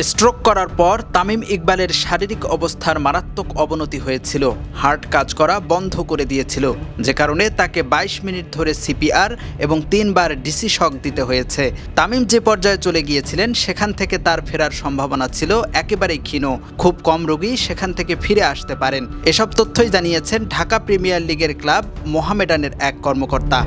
Stroke করার পর তামিম ইকবালের শারীরিক অবস্থার মারাত্মক অবনতি হয়েছিল। হার্ট কাজ করা বন্ধ করে দিয়েছিল, যে কারণে তাকে ২২ মিনিট ধরে সিপিআর এবং ৩ বার ডিসি শক দিতে হয়েছে। তামিম যে পর্যায়ে চলে গিয়েছিলেন সেখান থেকে তার ফেরার সম্ভাবনা ছিল একেবারেই ক্ষীণ। খুব কম রোগী সেখান থেকে ফিরে আসতে পারেন। এসব তথ্যই জানিয়েছেন ঢাকা প্রিমিয়ার লিগের ক্লাব মোহামেডানের এক কর্মকর্তা।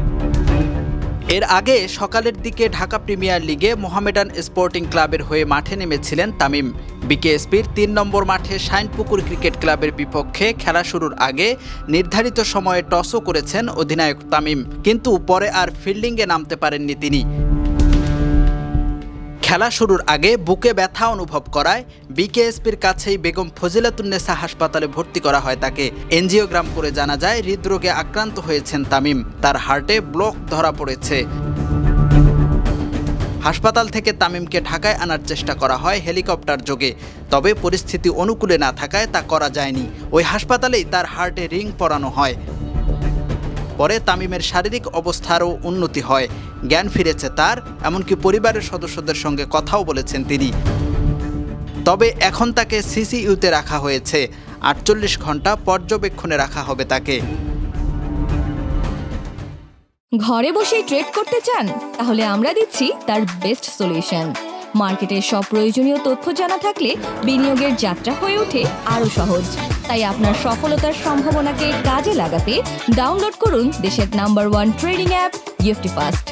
এর আগে সকালের দিকে ঢাকা প্রিমিয়ার লিগে মোহামেডান স্পোর্টিং ক্লাবের হয়ে মাঠে নেমেছিলেন তামিম। বিকেএসপির ৩ নম্বর মাঠে শাইনপুকুর ক্রিকেট ক্লাবের বিপক্ষে খেলা শুরুর আগে নির্ধারিত সময়ে টসও করেছেন অধিনায়ক তামিম, কিন্তু পরে আর ফিল্ডিংয়ে নামতে পারেননি তিনি। খেলা শুরুর আগে বুকে ব্যথা অনুভব করায় বিকেএসপির কাছেই বেগম ফজিলাতুন্নেসা হাসপাতালে ভর্তি করা হয় তাকে। এনজিওগ্রাম করে জানা যায় হৃদরোগে আক্রান্ত হয়েছেন তামিম। তার হার্টে ব্লক ধরা পড়েছে। হাসপাতাল থেকে তামিমকে ঢাকায় আনার চেষ্টা করা হয় হেলিকপ্টার যোগে, তবে পরিস্থিতি অনুকূলে না থাকায় তা করা যায়নি। ওই হাসপাতালেই তার হার্টে রিং পরানো হয়। পরে তামিমের শারীরিক অবস্থারও উন্নতি হয়, জ্ঞান ফিরেছে তার, এমনকি পরিবারের সদস্যদের সঙ্গে কথাও বলেছেন তিনি। তবে এখন তাকে সিসিইউতে রাখা হয়েছে। ৪৮ ঘন্টা পর্যবেক্ষণে রাখা হবে তাকে। ঘরে বসেই ট্রেড করতে চান? তাহলে আমরা দিচ্ছি তার বেস্ট সলিউশন। মার্কেটের সব প্রয়োজনীয় তথ্য জানা থাকলে বিনিয়োগের যাত্রা হয়ে ওঠে আরও সহজ। তাই আপনার সফলতার সম্ভাবনাকে কাজে লাগাতে ডাউনলোড করুন দেশের নাম্বার 1 ট্রেডিং অ্যাপ গিফটিফাস্ট।